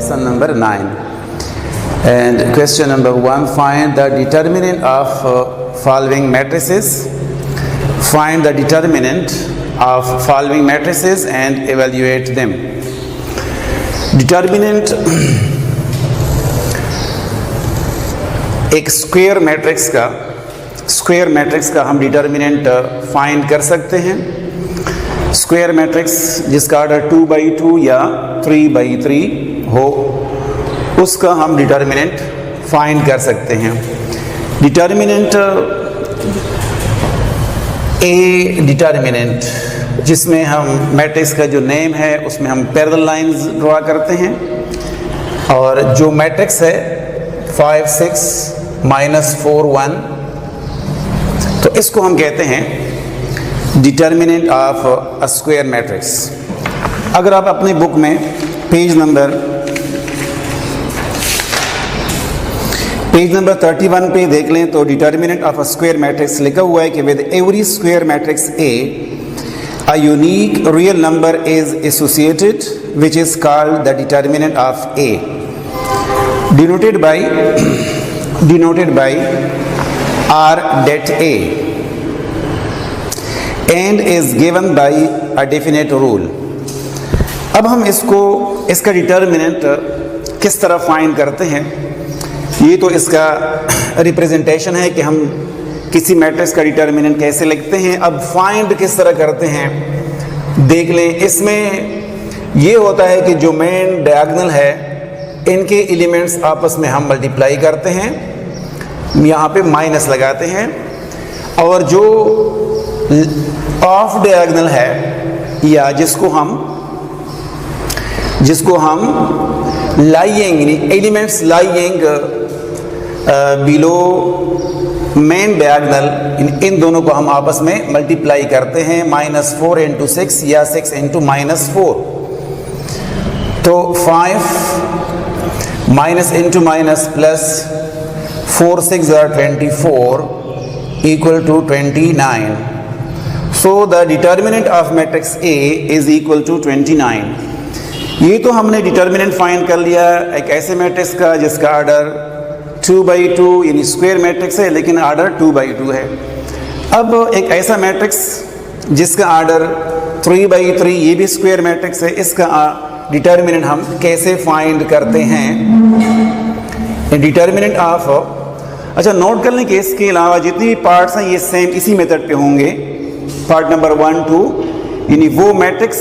lesson number 9. And question number 1, find the determinant of following matrices. Find the determinant of following matrices and evaluate them. Determinant एक square matrix का हम determinant find कर सकते हैं. Square matrix जिसका order 2×2 या 3×3 हो, उसका हम डिटर्मिनेंट फाइंड कर सकते हैं. डिटर्मिनेंट जिसमें हम मैट्रिक्स का जो नेम है उसमें हम पैरेलल लाइंस ड्रॉ करते हैं, और जो मैट्रिक्स है 5 6 -4 1, तो इसको हम कहते हैं determinant of a square matrix. अगर आप अपने बुक में पेज नंबर 31 पे देख लें तो determinant of a square matrix लिखा हुआ है कि with every square matrix A a unique real number is associated which is called the determinant of A, denoted by R det A, and is given by a definite rule. अब हम इसका determinant किस तरह find करते हैं, ये तो इसका रिप्रेजेंटेशन है कि हम किसी मैट्रिक्स का डिटर्मिनेंट कैसे लिखते हैं. अब फाइंड किस तरह करते हैं देख लें. इसमें ये होता है कि जो मेन डायगोनल है इनके एलिमेंट्स आपस में हम मल्टीप्लाई करते हैं, यहाँ पे माइनस लगाते हैं, और जो ऑफ डायगोनल है या जिसको हम lying elements lying below main diagonal, इन दोनों को हम आपस में मल्टीप्लाई करते हैं. -4 × 6 या 6 × -4. तो 5 minus into minus plus 4 6 are 24 equal to 29. So the determinant of matrix A is equal to 29. ये तो हमने डिटर्मिनेंट फाइंड कर लिया एक ऐसे मैट्रिक्स का जिसका ऑर्डर 2×2 यानी स्क्वायर मैट्रिक्स है लेकिन ऑर्डर 2×2 है. अब एक ऐसा मैट्रिक्स जिसका ऑर्डर 3×3, ये भी स्क्वायर मैट्रिक्स है, इसका डिटर्मिनेंट हम कैसे फाइंड करते हैं. डिटर्मिनेंट ऑफ, अच्छा नोट कर लें कि इसके अलावा जितनी भी पार्ट्स हैं ये सेम इसी मेथड पे होंगे. पार्ट नंबर 1 2 यानी वो मैट्रिक्स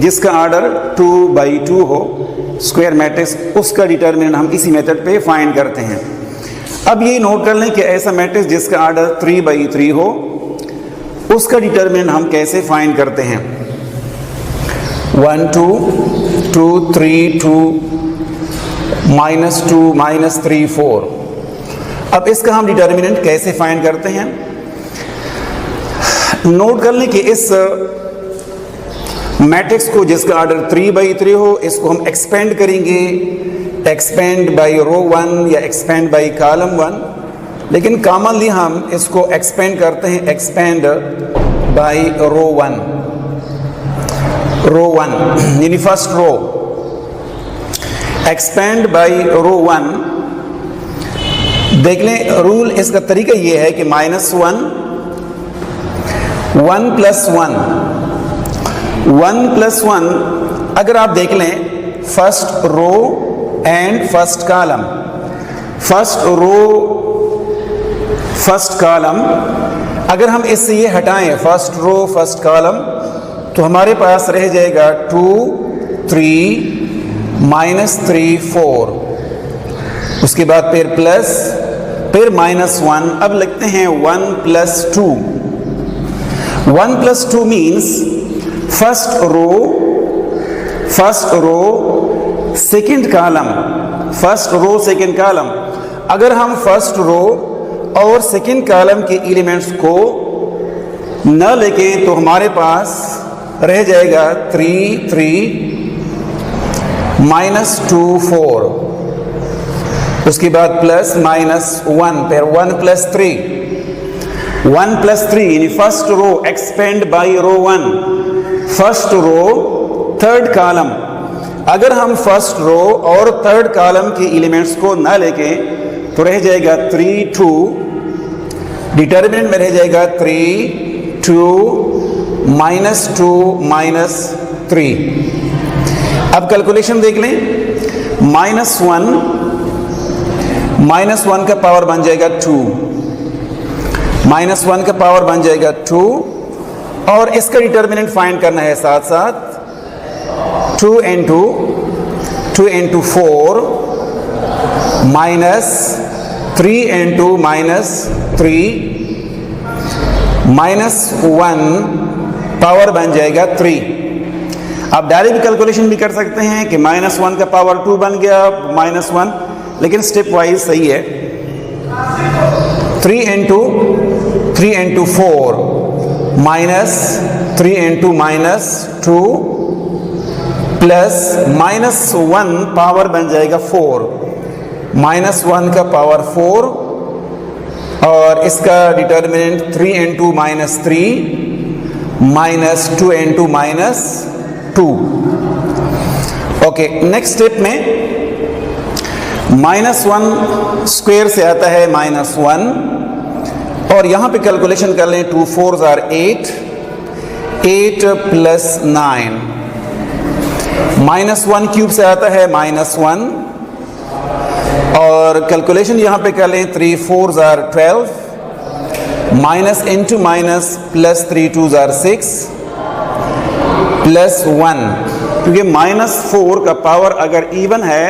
जिसका ऑर्डर 2×2 हो, स्क्वायर मैट्रिक्स, उसका डिटर्मिनेंट हम इसी मेथड पे फाइंड करते हैं. अब ये नोट कर लें कि ऐसा मैट्रिक्स जिसका ऑर्डर 3×3 हो, उसका डिटर्मिनेंट हम कैसे फाइंड करते हैं. 1 2 2 3 2 -2 -3 4. अब इसका हम डिटर्मिनेंट कैसे फाइंड करते हैं. नोट कर लें कि इस मैट्रिक्स को जिसका ऑर्डर 3×3 हो, इसको हम एक्सपेंड करेंगे, एक्सपेंड बाई रो 1 या एक्सपेंड बाई कॉलम 1, लेकिन कॉमनली हम इसको एक्सपेंड करते हैं एक्सपेंड बाई रो 1 यानी first row. Expand by row 1 देख लें. रूल इसका तरीका ये है कि -1 1 + 1 अगर आप देख लें first row and first column, first column अगर हम इससे ये हटाएं फर्स्ट रो फर्स्ट कॉलम, तो हमारे पास रह जाएगा 2 3 -3 4. उसके बाद फिर प्लस, फिर -1. अब लिखते हैं 1 + 2. 1 + 2 means first row second column. अगर हम फर्स्ट रो और सेकंड कॉलम के एलिमेंट्स को न लेके तो हमारे पास रह जाएगा 3 3 -2 4. उसके बाद प्लस -1, फिर 1 + 3 यानी first row expand by row 1, first row third column. अगर हम फर्स्ट रो और थर्ड कॉलम के एलिमेंट्स को ना लेके तो रह जाएगा 3 2, डिटर्मिनेंट में रह जाएगा 3 2 -2 -3। अब कैलकुलेशन देख लें, -1 का पावर बन जाएगा 2, -1 का पावर बन जाएगा 2, और इसका डिटर्मिनेंट फाइंड करना है साथ साथ 2 into 4 -3 into -3 -1 पावर बन जाएगा 3। आप डायरेक्ट कैलकुलेशन भी कर सकते हैं कि -1 का पावर 2 बन गया -1, लेकिन स्टेप वाइज सही है। 3 into 4 -3 into -2 प्लस -1 पावर बन जाएगा 4, -1 का पावर 4, और इसका determinant 3 into -3 -2 into -2। Okay, next step में -1 स्क्वायर से आता है -1, और यहां पे कैलकुलेशन कर लें 2 4s are 8 plus 9, -1 क्यूब से आता है -1, और कैलकुलेशन यहां पे कर लें 3 4s are 12, minus into minus plus 3 2s are 6 plus 1, क्योंकि -4 का पावर अगर इवन है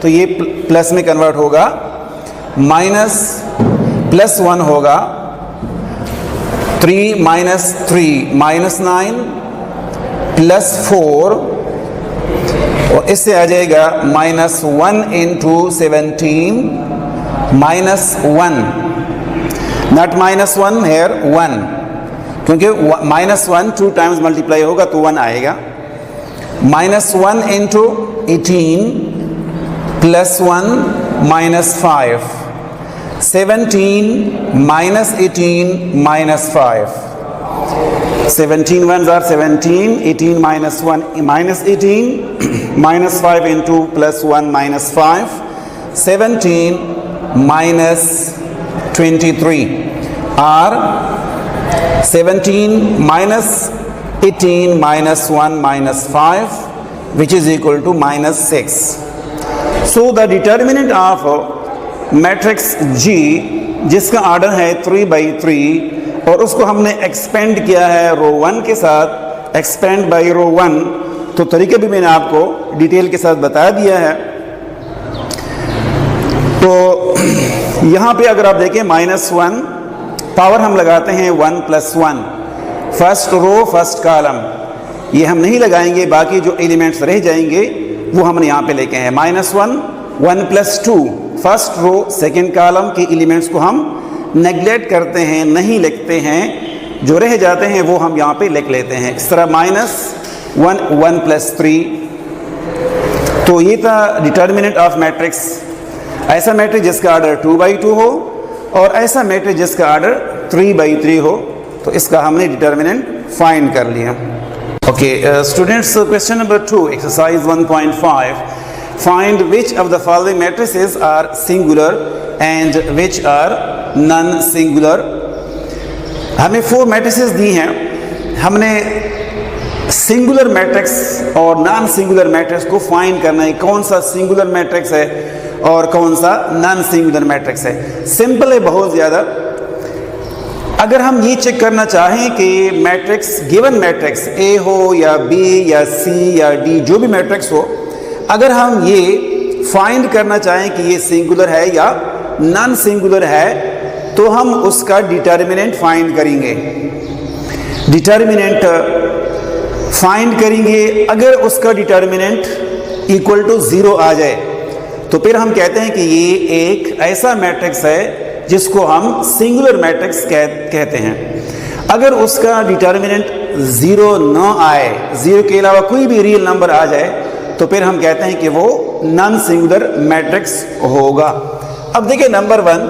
तो ये प्लस में कन्वर्ट होगा, +1 होगा, 3 -3 -9 प्लस 4, और इससे आ जाएगा -1 into 17 -1, नॉट -1 हेयर 1, क्योंकि -1 2 टाइम्स मल्टीप्लाई होगा तो 1 आएगा। -1 into 18 plus 1 -5, 17 -18 -5, 17 ones are 17, 18 -1 -18, -5 into +1 -5, 17 -23 are 17 -18 -1 -5, which is equal to -6. So the determinant of matrix G, जिसका ऑर्डर है 3/3, और उसको हमने एक्सपेंड किया है रो 1 के साथ, एक्सपेंड बाई रो 1, तो तरीके भी मैंने आपको डिटेल के साथ बता दिया है। तो यहाँ पे अगर आप देखें -1 पावर हम लगाते हैं 1 + 1, फर्स्ट रो फर्स्ट कॉलम, ये हम नहीं लगाएंगे, बाकी जो एलिमेंट्स रह जाएंगे वो हमने यहाँ पे लेके हैं। -1 1 + 2 फर्स्ट रो सेकेंड कॉलम के एलिमेंट्स को हम नेग्लेक्ट करते हैं, नहीं लिखते हैं, जो रह जाते हैं वो हम यहाँ पे लिख लेते हैं। इस तरह -1 1 + 3, तो ये था डिटर्मिनेंट ऑफ मैट्रिक्स। ऐसा मैट्रिक्स जिसका ऑर्डर 2/2 हो और ऐसा मैट्रिक्स जिसका ऑर्डर 3/3 हो, तो इसका हमने डिटर्मिनेंट फाइंड कर लिया। Okay students, question number 2 exercise 1.5, find which of the following matrices are singular and which are non-singular। हमें 4 मैट्रिसेस दी हैं, हमने सिंगुलर मैट्रिक्स और नॉन सिंगुलर मैट्रिक्स को फाइंड करना है, कौन सा सिंगुलर मैट्रिक्स है और कौन सा नॉन सिंगुलर मैट्रिक्स है। सिंपल है बहुत ज़्यादा। अगर हम ये चेक करना चाहें कि मैट्रिक्स, गिवन मैट्रिक्स A हो या B या C या D, जो भी मैट्रिक्स हो, अगर हम ये फाइंड करना चाहें कि ये सिंगुलर है या नॉन सिंगुलर है, तो हम उसका डिटर्मिनेंट फाइंड करेंगे। डिटर्मिनेंट फाइंड करेंगे, अगर उसका डिटर्मिनेंट इक्वल टू 0 आ जाए तो फिर हम कहते हैं कि ये एक ऐसा मैट्रिक्स है जिसको हम सिंगुलर मैट्रिक्स कहते हैं। अगर उसका डिटर्मिनेंट 0 न आए, 0 के अलावा कोई भी रियल नंबर आ जाए, तो फिर हम कहते हैं कि वो नॉन सिंगुलर मैट्रिक्स होगा। अब देखिए नंबर 1,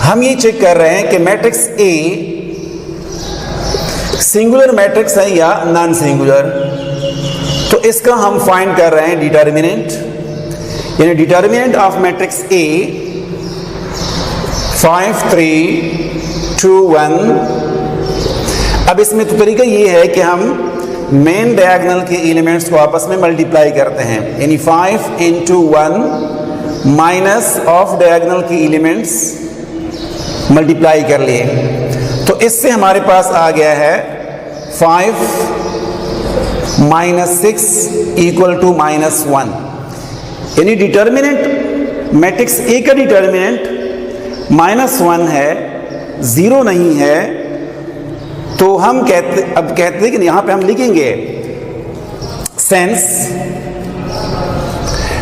हम ये चेक कर रहे हैं कि मैट्रिक्स A सिंगुलर मैट्रिक्स है या नॉन सिंगुलर। तो इसका हम फाइंड कर रहे हैं डिटर्मिनेंट, यानी डिटर्मिनेंट ऑफ मैट्रिक्स ए 5 3 2 1। अब इसमें तो तरीका ये है कि हम मेन डायगोनल के एलिमेंट्स को आपस में मल्टीप्लाई करते हैं, यानी 5 into 1 माइनस ऑफ डायगोनल के एलिमेंट्स मल्टीप्लाई कर लिए। तो इससे हमारे पास आ गया है 5 - 6 = -1, यानी डिटर्मिनेंट मैट्रिक्स ए का डिटर्मिनेंट -1 है, 0 नहीं है। तो हम कहते हैं कि यहां पे हम लिखेंगे since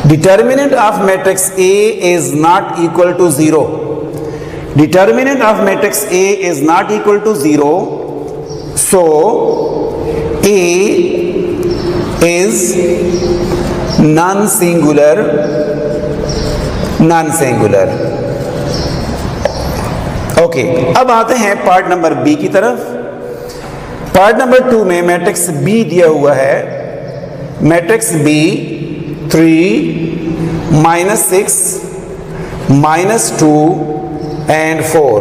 determinant of matrix A is not equal to 0। Determinant of matrix A is not equal to 0, so A is non singular. Okay, अब आते हैं पार्ट नंबर बी की तरफ। पार्ट नंबर 2 में मैट्रिक्स बी दिया हुआ है, मैट्रिक्स बी 3 -6 -2 and 4।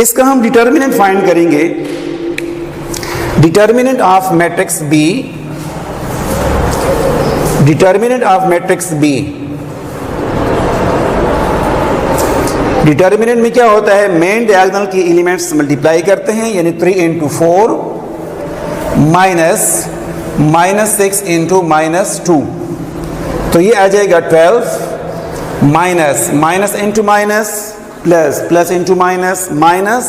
इसका हम डिटर्मिनेंट फाइंड करेंगे। Determinant of matrix B, determinant of matrix B, determinant में क्या होता है, मेन डायगोनल के एलिमेंट्स मल्टीप्लाई करते हैं, यानी 3 into 4 -6 into -2, तो ये आ जाएगा 12 minus into minus plus into minus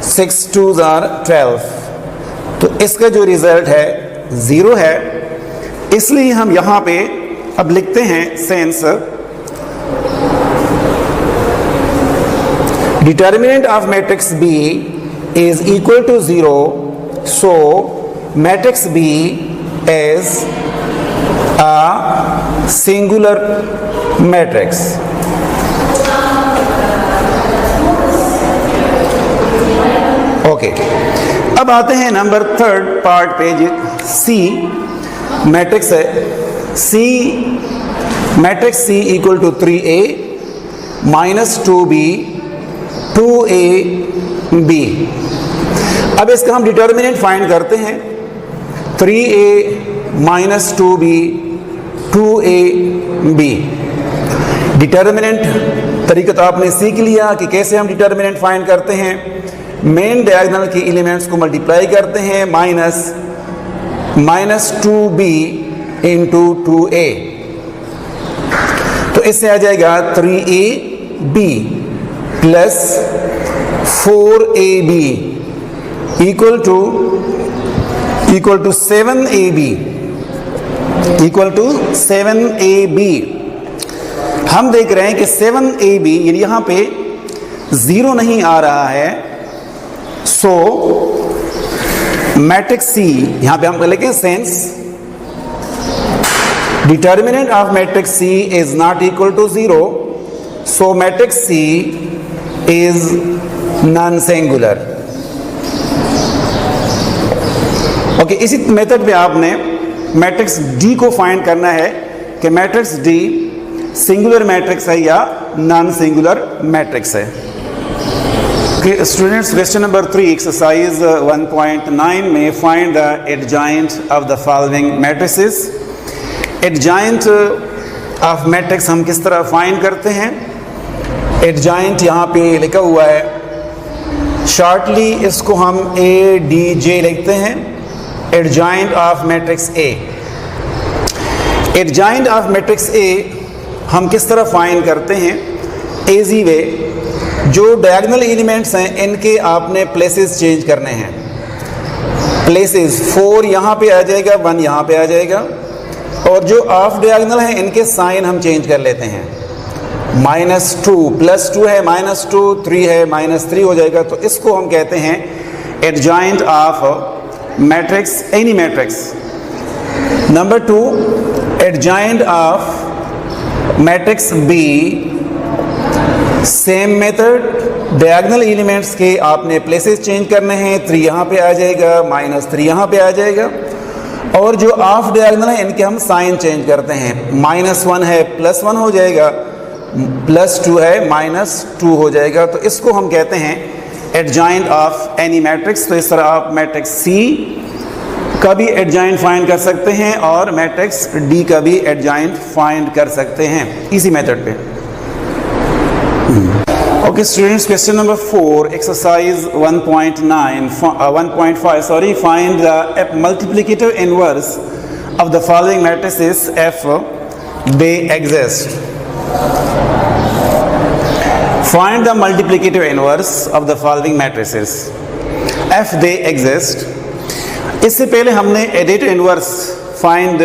6 2s are 12। तो इसका जो रिजल्ट है 0 है, इसलिए हम यहां पे अब लिखते हैं since determinant of matrix B is equal to 0, so matrix B is a singular matrix। Okay, अब आते हैं नंबर 3 पार्ट पे, सी मैट्रिक्स है। C matrix C equal to 3a -2b 2ab। अब इसका हम डिटर्मिनेंट फाइंड करते हैं, 3a -2b 2ab। डिटर्मिनेंट तरीका तो आपने सीख लिया कि कैसे हम डिटर्मिनेंट फाइंड करते हैं। मेन डायगोनल के एलिमेंट्स को मल्टीप्लाई करते हैं, -2b into 2a, तो इससे आ जाएगा 3ab plus 4ab equal to 7ab। हम देख रहे हैं कि 7ab यानी यहां पे 0 नहीं आ रहा है, सो मैट्रिक्स सी, यहां पे हम लिखें since determinant of matrix C is not equal to 0, so matrix C is non singular. Okay, इसी मेथड पे आपने मैट्रिक्स डी को फाइंड करना है कि मैट्रिक्स डी सिंगुलर मैट्रिक्स है या नॉन सिंगुलर मैट्रिक्स है। स्टूडेंट्स, क्वेश्चन नंबर 3 एक्सरसाइज 1.9 में find the adjoint of the following matrices. Adjoint of matrix हम किस तरह फाइंड करते हैं? एडजॉइंट यहाँ पे लिखा हुआ है, शॉर्टली इसको हम ADJ लिखते हैं, adjoint of matrix A. Adjoint of matrix ए हम किस तरह फाइंड करते हैं? इजी वे, जो डायगोनल एलिमेंट्स हैं इनके आपने प्लेसेस चेंज करने हैं। प्लेसेस 4 यहाँ पे आ जाएगा, 1 यहाँ पे आ जाएगा, और जो ऑफ डायगोनल हैं इनके साइन हम चेंज कर लेते हैं। -2 +2 है -2, 3 है -3 हो जाएगा। तो इसको हम कहते हैं adjoint of matrix, any matrix. Number 2, adjoint of matrix B, same method, diagonal elements के आपने प्लेसेस चेंज करने हैं। 3 यहाँ पे आ जाएगा, -3 यहाँ पे आ जाएगा, और जो ऑफ डायगोनल है इनके हम साइन चेंज करते हैं। -1 है +1 हो जाएगा, +2 है -2 हो जाएगा। तो इसको हम कहते हैं एडजॉइंट ऑफ एनी मैट्रिक्स। तो इस तरह आप मैट्रिक्स C का भी एडजॉइंट फाइंड कर सकते हैं और मैट्रिक्स D का भी एडजॉइंट फाइंड कर सकते हैं इसी मेथड पे। Okay students, question number 4, exercise 1.5, find the multiplicative inverse of the following matrices if they exist. Find the multiplicative inverse of the following matrices if they exist. इससे पहले हमने एडिटिव इनवर्स फाइंड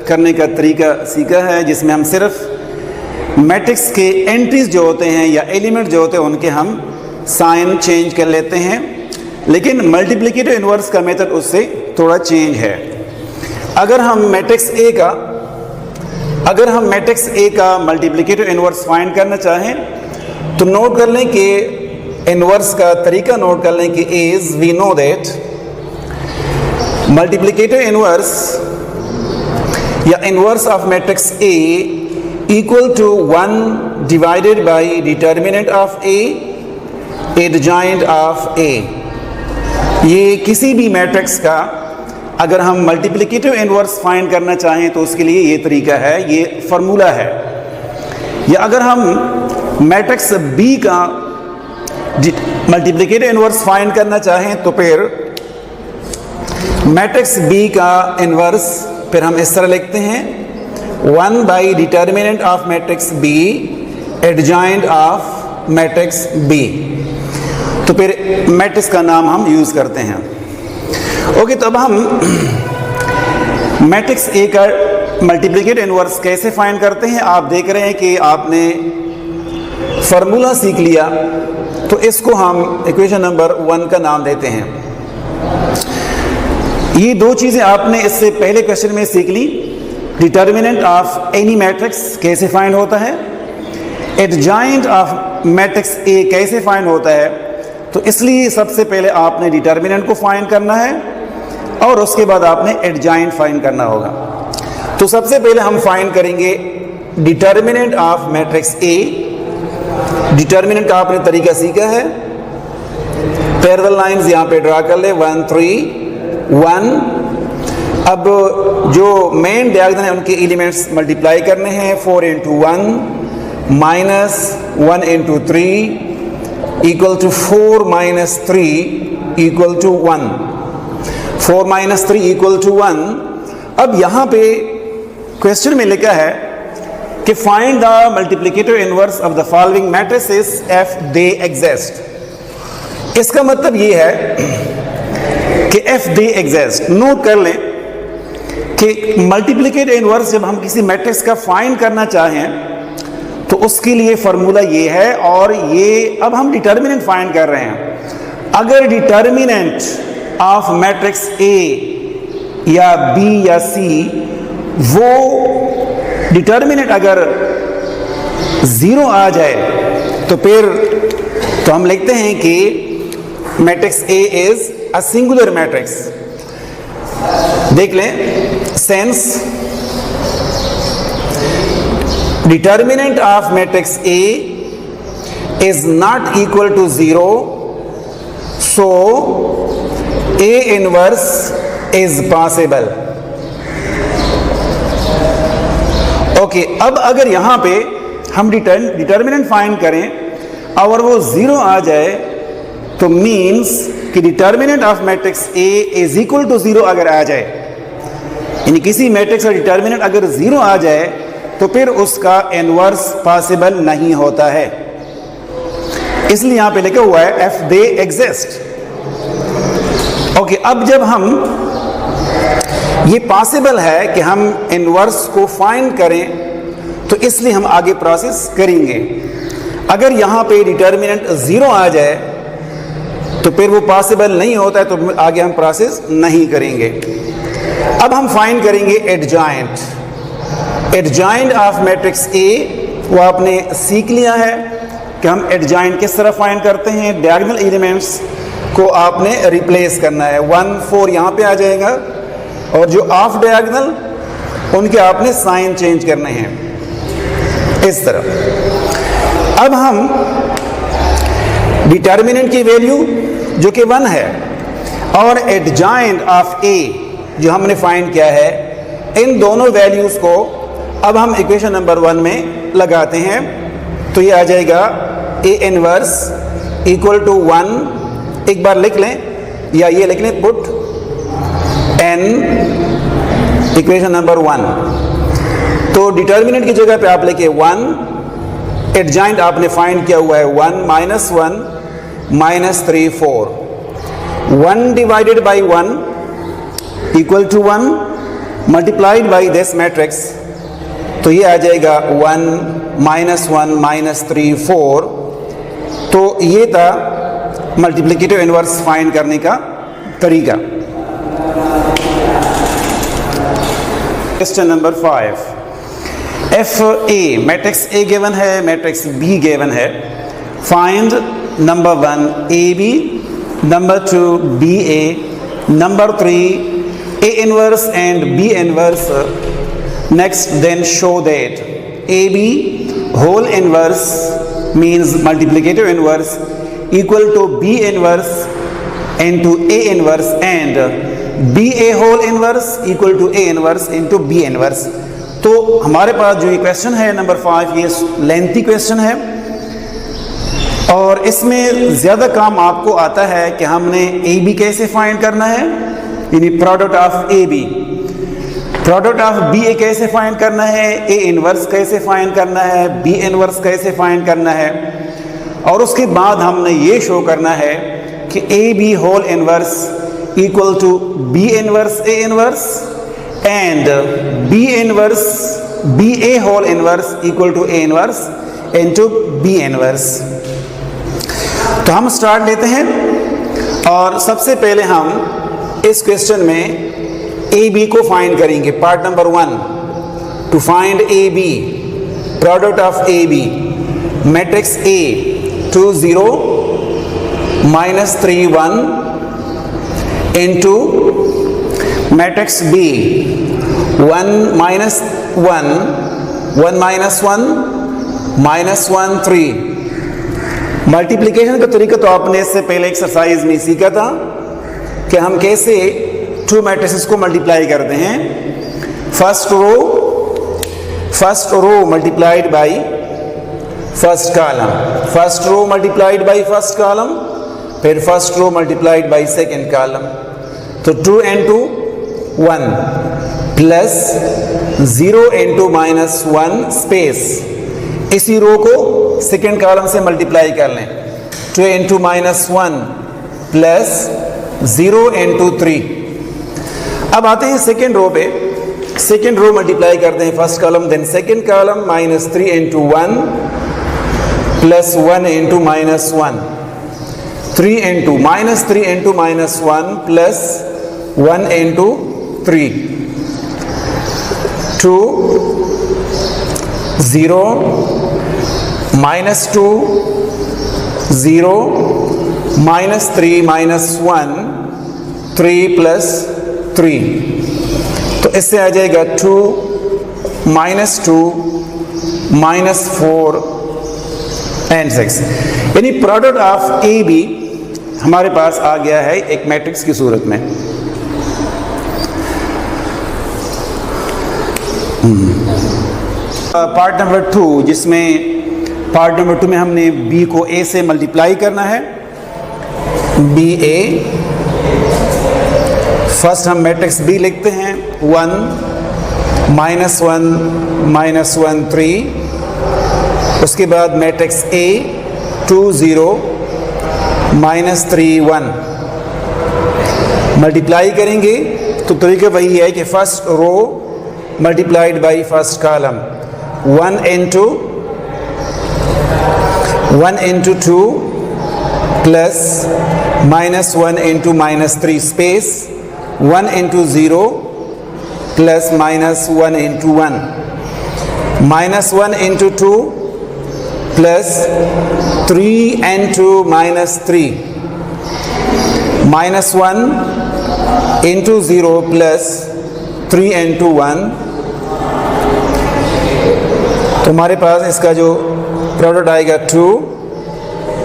करने का तरीका सीखा है, जिसमें हम सिर्फ मैट्रिक्स के एंट्रीज जो होते हैं या एलिमेंट जो होते हैं उनके हम साइन चेंज कर लेते हैं, लेकिन मल्टीप्लिकेटिव इनवर्स का मेथड उससे थोड़ा चेंज है। अगर हम मैट्रिक्स ए का मल्टीप्लिकेटिव इनवर्स फाइंड करना चाहें तो नोट कर लें कि इनवर्स का तरीका नोट कर लें कि is we know that multiplicative inverse या inverse of matrix A equal to 1 divided by determinant of A, adjoint of A। ये किसी भी मैट्रिक्स का अगर हम मल्टीप्लिकेटिव इनवर्स फाइंड करना चाहें तो उसके लिए ये तरीका है, ये फार्मूला है। या अगर हम मैट्रिक्स B का मल्टीप्लिकेटिव इनवर्स फाइंड करना चाहें तो फिर मैट्रिक्स B का इनवर्स फिर हम इस तरह लिखते हैं 1 by determinant of matrix B adjoint of matrix B। तो फिर मैट्रिक्स का नाम हम यूज करते हैं। ओके, तो अब हम मैट्रिक्स ए का मल्टीप्लिकेटिव इनवर्स कैसे फाइंड करते हैं। आप देख रहे हैं कि आपने फार्मूला सीख लिया, तो इसको हम इक्वेशन नंबर 1 का नाम देते हैं। ये दो चीजें आपने इससे पहले क्वेश्चन में सीख ली। डिटर्मिनेंट ऑफ एनी मैट्रिक्स कैसे फाइंड होता है, एडजॉइंट ऑफ मैट्रिक्स ए कैसे फाइंड होता है। तो इसलिए सबसे पहले आपने डिटर्मिनेंट को फाइंड करना है और उसके बाद आपने एडजॉइंट फाइंड करना होगा। तो सबसे पहले हम फाइंड करेंगे determinant of matrix A. Determinant का आपने तरीका सीखा है, पैरेलल लाइंस यहां पे ड्रा कर ले 1 3 1। अब जो मेन डायगोनल है उनके एलिमेंट्स मल्टीप्लाई करने हैं। 4 into 1 minus 1 into 3 equal to 4 minus 3 equal to 1। 4 minus 3 equal to 1। अब यहाँ पे क्वेश्चन में लिखा है कि find the multiplicative inverse of the following matrices if they exist. इसका मतलब ये है कि इफ दे एग्जिस्ट, नोट कर लें कि मल्टीप्लिकेटिव इनवर्स जब हम किसी मैट्रिक्स का फाइंड करना चाहें तो उसके लिए फार्मूला ये है, और ये अब हम डिटर्मिनेंट फाइंड कर रहे हैं। अगर डिटर्मिनेंट ऑफ मैट्रिक्स ए या बी या सी, वो डिटर्मिनेंट अगर 0 आ जाए तो फिर तो हम लिखते हैं कि matrix A is a singular matrix. देख लें, since determinant of matrix A is not equal to 0, so A inverse is possible. Okay, अब अगर यहां पे हम डिटर्मिनेंट फाइंड करें और वो 0 आ जाए तो मीन्स कि determinant of matrix A is equal to 0 अगर आ जाए, यानी किसी मैट्रिक्स का डिटर्मिनेंट अगर 0 आ जाए तो फिर उसका इनवर्स पॉसिबल नहीं होता है। इसलिए यहां पे लिखा हुआ है इफ दे एग्जिस्ट। ओके, अब जब हम ये पॉसिबल है कि हम इनवर्स को फाइंड करें तो इसलिए हम आगे प्रोसेस करेंगे। अगर यहां पे डिटर्मिनेंट 0 आ जाए तो फिर वो पॉसिबल नहीं होता है, तो आगे हम प्रोसेस नहीं करेंगे। अब हम फाइंड करेंगे एडजॉइंट। एडजॉइंट ऑफ मैट्रिक्स ए वो आपने सीख लिया है कि हम एडजॉइंट किस तरह फाइंड करते हैं। डायगोनल एलिमेंट्स को आपने रिप्लेस करना है। 1 4 यहाँ पे आ जाएगा, और जो ऑफ डायगोनल उनके आपने साइन चेंज करने हैं इस तरह। अब हम डिटर्मिनेंट की वैल्यू जो कि 1 है और एडजॉइंट ऑफ ए जो हमने फाइंड किया है, इन दोनों वैल्यूज़ को अब हम इक्वेशन नंबर 1 में लगाते हैं। तो ये आ जाएगा ए इनवर्स इक्वल टू 1, एक बार लिख लें या ये लिख लें, पुट एन इक्वेशन नंबर 1। तो डिटर्मिनेंट की जगह पे आप लिखे 1, एडजॉइंट आपने फाइंड किया हुआ है 1 minus 1 minus 3 4, 1 divided by 1 equal to 1 multiplied by this matrix. तो ये आ जाएगा 1 माइनस 1 माइनस 3 4। तो ये था मल्टीप्लिकेटिव इनवर्स फाइंड करने का तरीका। Question number 5, if A matrix A given है, मैट्रिक्स बी गिवन है। Find number 1 A B, number 2 B A, number 3 A inverse and B inverse. Next, then show that AB whole inverse means multiplicative inverse equal to B inverse into A inverse and BA whole inverse equal to A inverse into B inverse. तो हमारे पास जो ये question है number 5, ये lengthy question है और इसमें ज़्यादा काम आपको आता है कि हमने AB कैसे फाइंड करना है, यानी product of A B, product of B A कैसे फाइंड करना है, ए इनवर्स कैसे फाइंड करना है, बी इनवर्स कैसे फाइंड करना है, और उसके बाद हमने ये शो करना है कि A B whole inverse equal to B inverse A inverse and B inverse B A whole inverse equal to A inverse into B inverse. तो हम स्टार्ट लेते हैं और सबसे पहले हम इस क्वेश्चन में ए बी को फाइंड करेंगे। Part number 1, to find A B, product of A B, matrix A 2 0 minus 3 1 into matrix B 1 minus 1 1 minus 1 minus 1 3। Multiplication का तरीका तो आपने इससे पहले एक्सरसाइज में सीखा था कि हम कैसे 2 मैट्रिसेस को मल्टीप्लाई करते हैं। First row multiplied by first column, first row multiplied by first column, फिर first row multiplied by second column. तो 2 into 1 प्लस 0 into माइनस 1 स्पेस, इसी रो को सेकेंड कॉलम से मल्टीप्लाई कर लें। 2 into माइनस 1 प्लस 0 into 3। अब आते हैं सेकेंड रो पे, सेकेंड रो मल्टीप्लाई करते हैं first column then second column, minus 3 into 1 plus 1 into minus 1, 3 into minus 3 into minus 1 plus 1 into 3, 2 0 minus 2 0 minus 3 minus 1 3 plus 3। तो इससे आ जाएगा 2 माइनस 2 माइनस 4 एंड 6, यानी प्रोडक्ट ऑफ ए बी हमारे पास आ गया है एक मैट्रिक्स की सूरत में। पार्ट नंबर 2, जिसमें पार्ट नंबर 2 में हमने बी को ए से मल्टीप्लाई करना है। बी ए, फर्स्ट हम मैट्रिक्स बी लिखते हैं 1 माइनस 1 माइनस 1 3, उसके बाद मैट्रिक्स ए 2 0 माइनस 3 1। मल्टीप्लाई करेंगे तो तरीका वही है कि first row multiplied by first column, 1 into 2 plus minus 1 into minus 3 space 1 into 0 plus minus 1 into 1, minus 1 into 2 plus 3 into minus 3, minus 1 into 0 plus 3 into 1, तो हमारे पास इसका जो प्रोडक्ट आएगा 2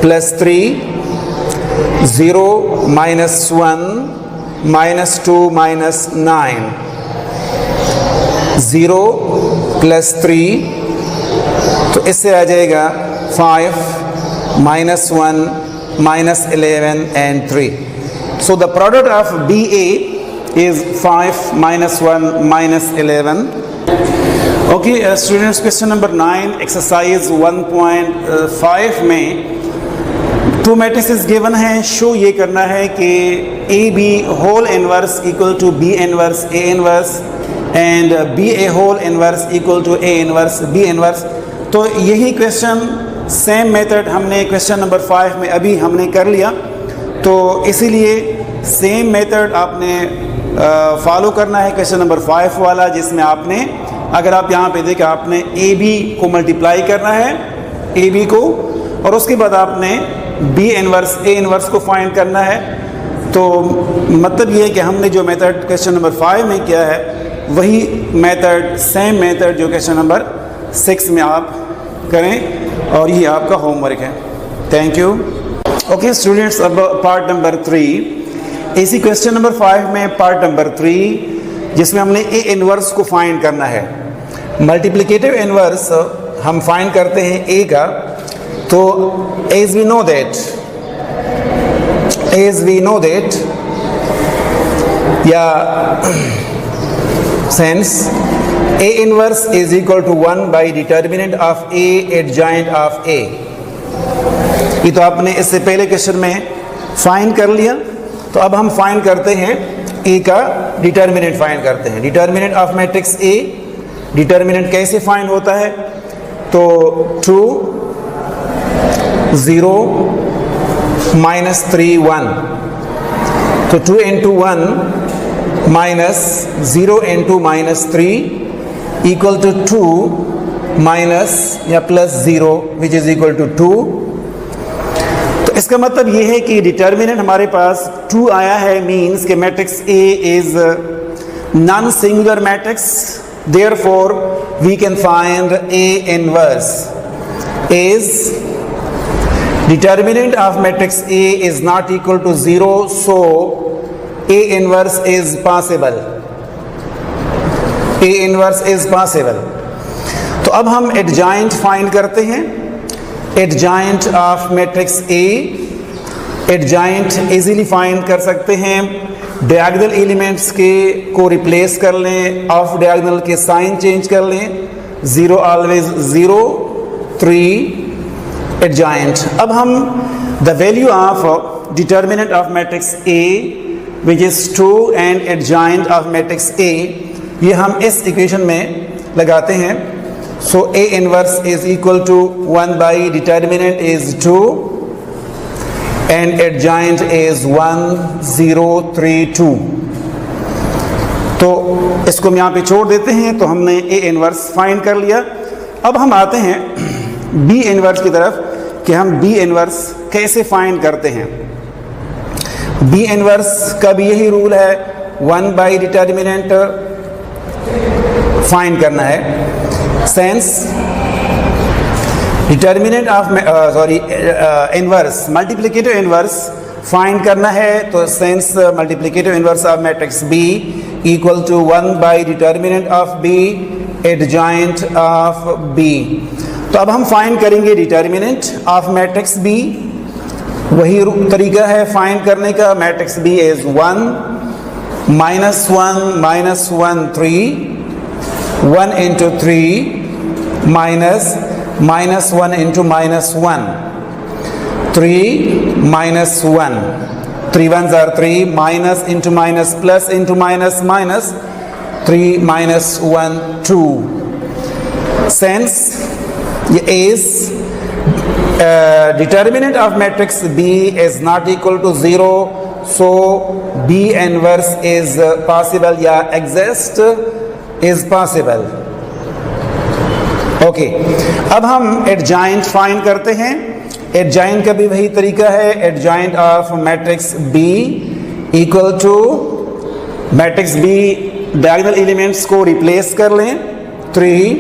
plus 3, 0 minus 1 minus 2 minus 9, 0 plus 3, तो इससे आ जाएगा 5 minus 1 minus 11 and 3. So the product of BA is 5 minus 1 minus 11. Okay, students, question number 9, exercise 1.5 में टू मैट्रिसेस गिवन है. शो ये करना है कि A B whole inverse equal to B inverse A inverse and B A whole inverse equal to A inverse B inverse. तो यही question same method हमने question number 5 में अभी हमने कर लिया, तो इसीलिए सेम मेथड आपने फॉलो करना है क्वेश्चन नंबर 5 वाला, जिसमें आपने, अगर आप यहाँ पे देखें, आपने ए बी को मल्टीप्लाई करना है, ए बी को, और उसके बाद आपने बी इनवर्स ए इनवर्स को फाइंड करना है. तो मतलब ये है कि हमने जो मेथड क्वेश्चन नंबर 5 में किया है वही मेथड, सेम मेथड जो क्वेश्चन नंबर 6 में आप करें, और ये आपका होमवर्क है. Thank you. ओके स्टूडेंट्स, अब पार्ट नंबर 3, इसी क्वेश्चन नंबर 5 में पार्ट नंबर 3 जिसमें हमने ए इनवर्स को फाइंड करना है. मल्टीप्लिकेटिव इनवर्स हम फाइंड करते हैं ए का. तो एज वी नो दैट या sense A inverse is equal to 1 by determinant of A adjoint of A. ये तो आपने इससे पहले क्वेश्चन में फाइंड कर लिया. तो अब हम फाइंड करते हैं A का डिटर्मिनेंट फाइंड करते हैं. Determinant of matrix A, determinant कैसे फाइंड होता है? तो 2 0 माइनस 3 1, तो 2 into 1 minus 0 into minus 3 equal to 2 minus या plus 0 which is equal to 2. तो इसका मतलब ये है कि डिटर्मिनेंट हमारे पास 2 आया है, मीन्स के matrix A is non singular matrix, therefore we can find A inverse is determinant of matrix A is not equal to 0, so A inverse is possible. A inverse is possible. तो अब हम adjoint find करते हैं. Adjoint of matrix A, adjoint easily find कर सकते हैं. Diagonal elements के को रिप्लेस कर लें, ऑफ डायगोनल के साइन चेंज कर लें. 0 ऑलवेज 0, 3 एडजॉइंट. अब हम the value of determinant of matrix A which is 2 and adjoint of matrix A, ये हम इस इक्वेशन में लगाते हैं. So A inverse is equal to 1 by determinant is 2 and adjoint is 1 0 3 2. तो इसको हम यहाँ पे छोड़ देते हैं. तो हमने A इनवर्स फाइंड कर लिया. अब हम आते हैं B इनवर्स की तरफ कि हम B इनवर्स कैसे फाइंड करते हैं. B इनवर्स का भी यही रूल है, 1 बाई डिटर्मिनेंट फाइंड करना है. Since determinant of inverse, multiplicative inverse find करना है. तो since multiplicative inverse of matrix B equal to 1 by determinant of B adjoint of B. तो अब हम फाइंड करेंगे डिटर्मिनेंट ऑफ मैट्रिक्स B. वही तरीका है फाइंड करने का. Matrix B is 1 minus 1 3, 1 into 3 minus 1 into minus 1, 3 minus 1, 3 ones are 3, minus into minus plus into minus minus, 3 minus 1 2. Since is determinant of matrix B is not equal to 0, so B inverse is possible, yeah, exist is possible. Okay, अब हम adjoint find करते हैं. Adjoint का भी वही तरीका है. Adjoint of matrix B equal to matrix B diagonal elements को रिप्लेस कर लें 3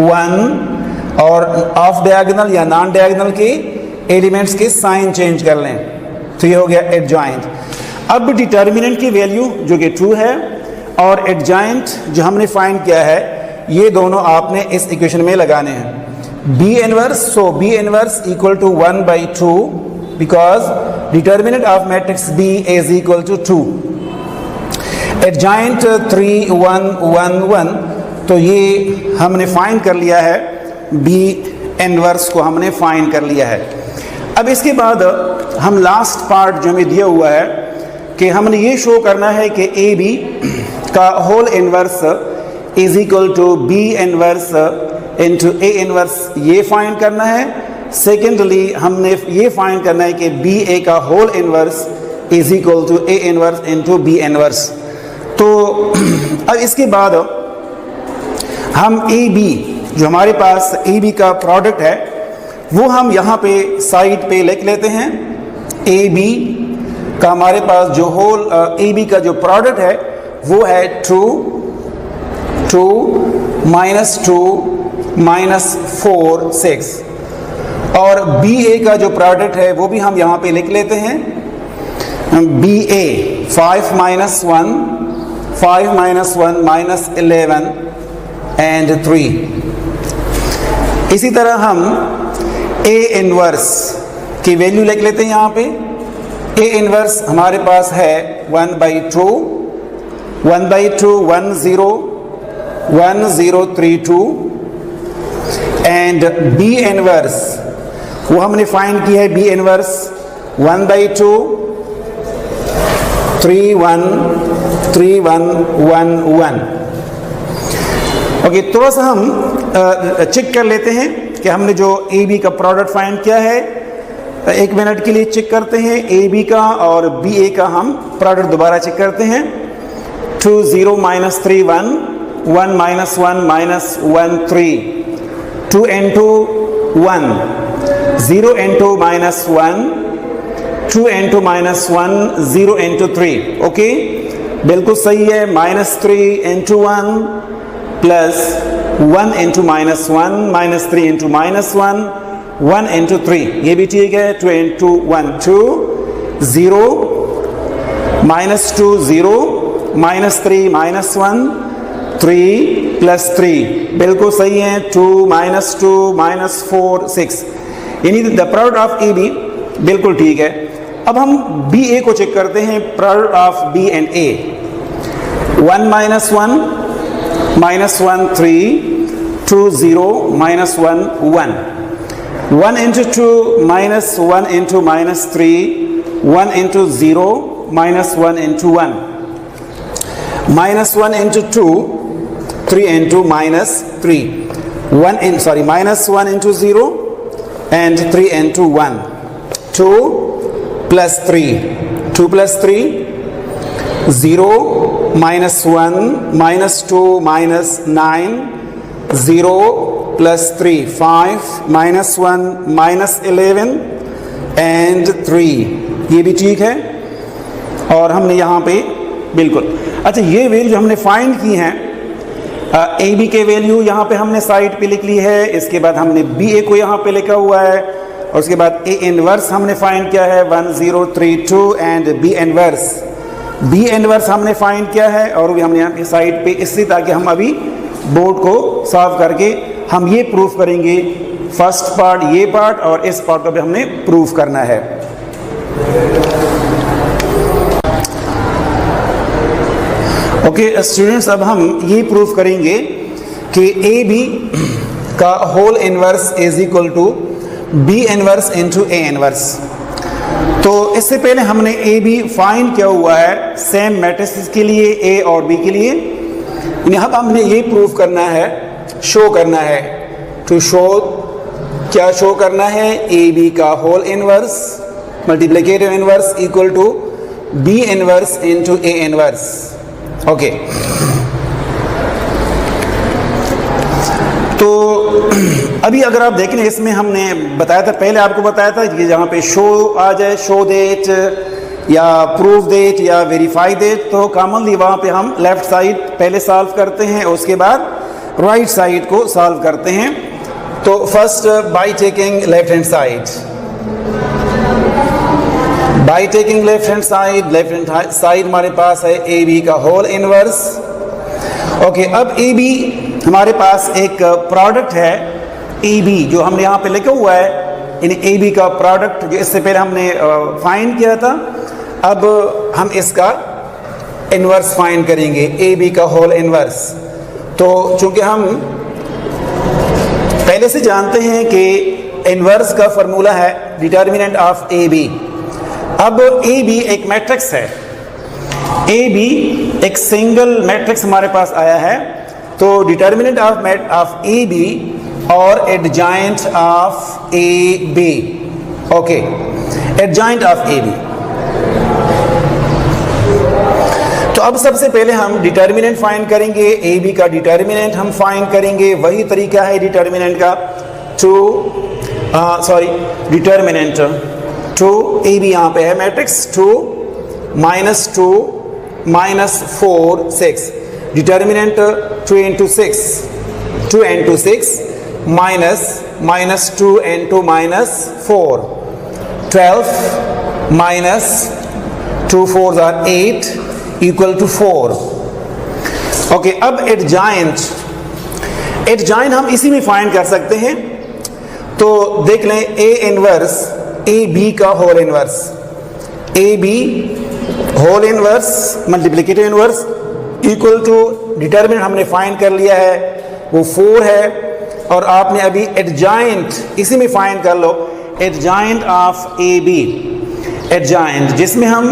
1 और ऑफ डायगोनल या नॉन डायगोनल के एलिमेंट्स के साइन चेंज कर लें, तो ये हो गया एडजॉइंट। अब डिटर्मिनेंट की वैल्यू जो कि ट्रू है और एडजॉइंट जो हमने फाइंड किया है, ये दोनों आपने इस इक्वेशन में लगाने हैं। B inverse, so B inverse equal to 1/2 because determinant of matrix B is equal to 2। Adjoint 3 1 1 1, तो ये हमने फाइंड कर लिया है, बी इनवर्स को हमने फाइंड कर लिया है। अब इसके बाद हम लास्ट पार्ट जो हमें दिया हुआ है कि हमने ये शो करना है कि ए बी का whole inverse is equal to B inverse into A inverse, ये फाइंड करना है। सेकेंडली हमने ये फाइंड करना है कि बी ए का whole inverse is equal to A inverse into B inverse. तो अब इसके बाद हम ए बी जो हमारे पास ए बी का प्रोडक्ट है वो हम यहाँ पे साइड पे लिख लेते हैं। ए बी का हमारे पास जो होल ए बी का जो प्रोडक्ट है वो है 2 2 -2 -4 6, और बी ए का जो प्रोडक्ट है वो भी हम यहाँ पे लिख लेते हैं। B A 5 -1 5 -1 -11 and 3। इसी तरह हम ए इनवर्स की वैल्यू लिख लेते हैं यहाँ पे। ए इनवर्स हमारे पास है 1/2 1/2 1 0 1 0 3 2, एंड बी इनवर्स वो हमने फाइंड की है, बी इनवर्स 1/2 3 1 3 1 1 1। ओके, थोड़ा सा हम चेक कर लेते हैं कि हमने जो ए बी का प्रोडक्ट फाइंड किया है। 1 मिनट के लिए चेक करते हैं ए बी का और बी ए का हम प्रोडक्ट दोबारा चेक करते हैं। 2 0 -3 1 1 -1 -1 3, 2 into 1 0 into -1 2 into -1 0 into 3। Okay, बिल्कुल सही है। -3 into 1 plus 1 into -1 -3 into -1 1 into 3, ये भी ठीक है। 2 into 1 2 0 -2 0 -3 -1 3 प्लस 3, बिल्कुल सही है। 2 -2 -4 6, यानी the product of A B बिल्कुल ठीक है। अब हम बी ए को चेक करते हैं, product of B and A. 1 -1 -1 3 2 0 -1 1 1 into 2 -1 into -3 1 into 0 -1 into 1 -1 into 2 3 into -3 1 in -1 into 0 and 3 into 1 2 plus 3 2 plus 3 0 -1 -2 -9 0 plus 3 5 -1 -11 and 3, ये भी ठीक है। और हमने यहाँ पे बिल्कुल अच्छा ये वैल्यू जो हमने फाइंड की हैं, ए बी के वैल्यू यहाँ पे हमने साइड पे लिख ली है। इसके बाद हमने बी ए को यहाँ पे लिखा हुआ है, और उसके बाद ए इनवर्स हमने फाइंड किया है 1 0 3 2, एंड बी इनवर्स हमने फाइंड किया है, और भी हमने यहाँ पे साइड पे, इसलिए ताकि हम अभी बोर्ड को सॉल्व करके हम ये प्रूफ करेंगे। फर्स्ट पार्ट ये पार्ट, और इस पार्ट को भी हमने प्रूफ करना है। ओके स्टूडेंट्स, अब हम ये प्रूफ करेंगे कि ए बी का whole inverse is equal to B inverse into A inverse. तो इससे पहले हमने ए बी फाइंड किया हुआ है सेम मैट्रिक्स के लिए, ए और बी के लिए। यहाँ पर हमने ये प्रूफ करना है, शो करना है, टू शो, क्या शो करना है, ए बी का whole inverse multiplicative inverse equal to B inverse into A inverse. Okay, तो अभी अगर आप देखें इसमें हमने बताया था, पहले आपको बताया था कि जहाँ पे शो आ जाए, शो दैट या प्रूव देट या वेरीफाई देट, तो कॉमनली वहाँ पे हम लेफ़्ट साइड पहले सॉल्व करते हैं, उसके बाद राइट साइड को सॉल्व करते हैं। तो first by taking left hand side, by taking left hand side हमारे पास है ए बी का होल इनवर्स। ओके, अब ए बी हमारे पास एक प्रोडक्ट है ए बी जो हमने यहाँ पे लिखा हुआ है, यानी ए बी का प्रोडक्ट जो इससे पहले हमने फाइंड किया था। अब हम इसका इनवर्स फाइंड करेंगे, ए बी का होल इनवर्स। तो चूंकि हम पहले से जानते हैं कि इनवर्स का फॉर्मूला है डिटर्मिनेंट ऑफ ए बी। अब ए बी एक मैट्रिक्स है, ए बी एक सिंगल मैट्रिक्स हमारे पास आया है, तो डिटर्मिनेंट ऑफ ए बी और adjoint of A B. Okay, adjoint of A B. तो अब सबसे पहले हम डिटर्मिनेंट फाइंड करेंगे, ए बी का डिटर्मिनेंट हम फाइंड करेंगे। वही तरीका है डिटर्मिनेंट का, डिटर्मिनेंट टू ए बी यहाँ पे है matrix 2 -2 -4 6, determinant 2 into 6 -2 into -4 12 -2 4s are 8 equal to 4। Okay, अब एडजॉइंट हम इसी में फाइंड कर सकते हैं। तो देख लें, ए इनवर्स ए बी का whole inverse, A B whole inverse multiplicative inverse equal to determinant हमने फाइंड कर लिया है, वो 4 है। और आपने अभी एडजॉइंट इसी में फाइंड कर लो, adjoint of A B, adjoint जिसमें हम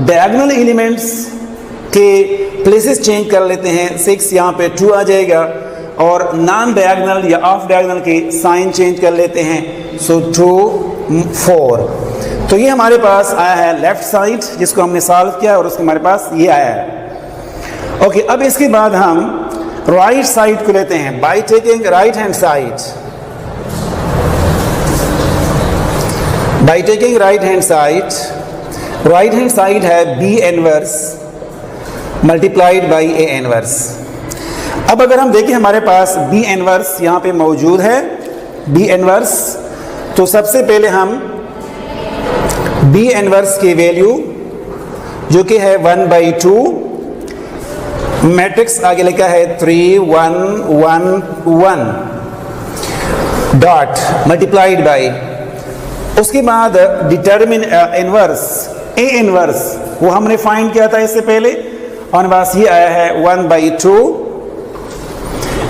डायगोनल एलिमेंट्स के प्लेसेस चेंज कर लेते हैं। 6 यहाँ पे 2 आ जाएगा, और नॉन डायगोनल या ऑफ डायगोनल के साइन चेंज कर लेते हैं, सो 2 4। तो ये हमारे पास आया है लेफ्ट साइड जिसको हमने सॉल्व किया, और उसके हमारे पास ये आया है। ओके, अब इसके बाद हम राइट साइड को लेते हैं, by taking right hand side. By taking right hand side है B inverse multiplied by A inverse. अब अगर हम देखें हमारे पास बी इनवर्स यहाँ पे मौजूद है, बी इनवर्स, तो सबसे पहले हम बी इनवर्स की वैल्यू जो कि है 1/2, मैट्रिक्स आगे लिखा है 3 1 1 1 डॉट मल्टीप्लाइड बाई, उसके बाद डिटर्मिन इनवर्स ए इनवर्स वो हमने फाइंड किया था इससे पहले, और बस ये आया है 1/2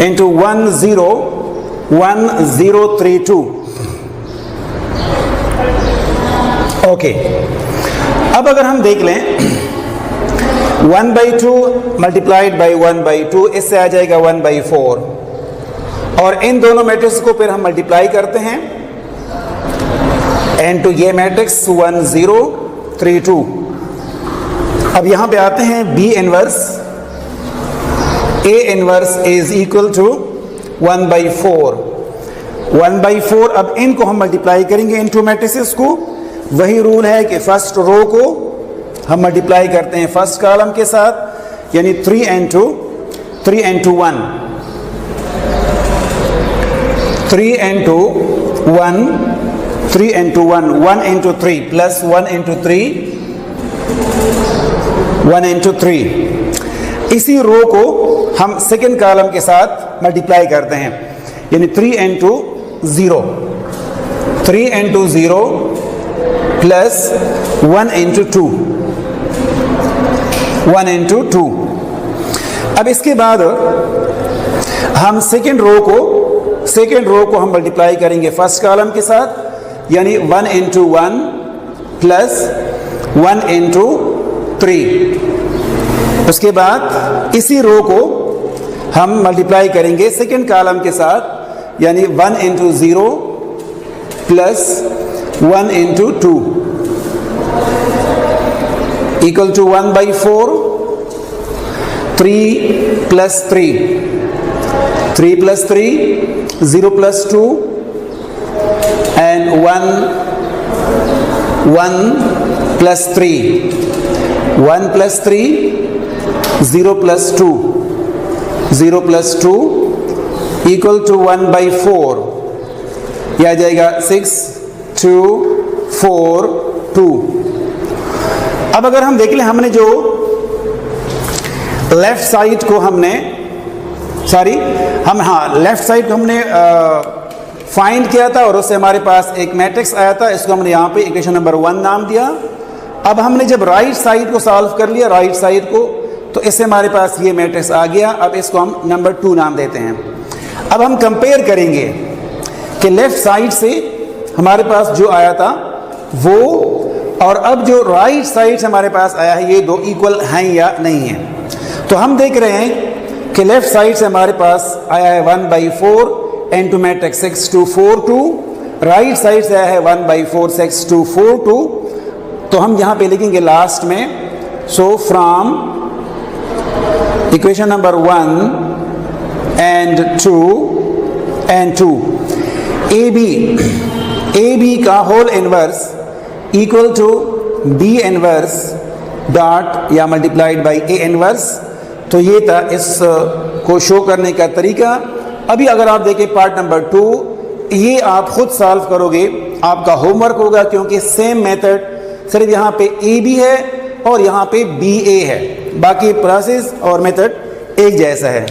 इंटू 1032। ओके, अब अगर हम देख लें 1/2 मल्टीप्लाइड बाई 1/2, इससे आ जाएगा 1/4, और इन दोनों मैट्रिक्स को फिर हम मल्टीप्लाई करते हैं इनटू ये मैट्रिक्स 1032। अब यहां पे आते हैं B inverse, A inverse is equal to 1/4। अब इनको हम मल्टीप्लाई करेंगे इन टू मैट्रिसेस को। वही रूल है कि फर्स्ट रो को हम मल्टीप्लाई करते हैं फर्स्ट कॉलम के साथ, यानी 3 into 1 3 into 1 3 into 1 1 into 3 plus 1 into 3 1 into 3। इसी रो को हम सेकेंड कॉलम के साथ मल्टीप्लाई करते हैं, यानी 3 into 0 प्लस 1 into 2 1 into 2। अब इसके बाद हम सेकेंड रो को हम मल्टीप्लाई करेंगे फर्स्ट कॉलम के साथ, यानी 1 into 1 प्लस 1 into 3। उसके बाद इसी रो को हम मल्टीप्लाई करेंगे सेकेंड कॉलम के साथ, यानी 1 into 0 plus 1 into 2 equal to 1/4। 3 plus 3 plus 3 0 plus 2 and 1 1 plus 3, 1 plus 3, 0 plus 2, 0 plus 2 equal to 1 by 4, यह आ जाएगा 6, 2, 4, 2। अब अगर हम देख लें, हमने जो लेफ्ट साइड को हमने लेफ्ट साइड को हमने फाइंड किया था और उससे हमारे पास एक मैट्रिक्स आया था, इसको हमने यहाँ पे इक्वेशन नंबर 1 नाम दिया। अब हमने जब राइट साइड को सॉल्व कर लिया, राइट साइड को, तो इससे हमारे पास ये मैट्रिक्स आ गया। अब इसको हम नंबर 2 नाम देते हैं। अब हम कंपेयर करेंगे कि लेफ्ट साइड से हमारे पास जो आया था वो और अब जो राइट साइड से हमारे पास आया है, ये दो इक्वल हैं या नहीं है। तो हम देख रहे हैं कि लेफ्ट साइड से हमारे पास आया है 1/4 इनटू मैट्रिक्स 6, 2, 4, 2। राइट साइड से आया है 1/4 6, 2, 4, 2। तो हम यहाँ पे लिखेंगे लास्ट में, so from equation number 1 and 2 AB का whole inverse equal to B inverse dot या मल्टीप्लाइड बाई A इनवर्स। तो ये था इस को शो करने का तरीका। अभी अगर आप देखें पार्ट नंबर 2, ये आप खुद सॉल्व करोगे, आपका होमवर्क होगा, क्योंकि सेम मेथड, सिर्फ यहाँ पे AB है और यहाँ पे BA है, बाकी प्रोसेस और मेथड एक जैसा है।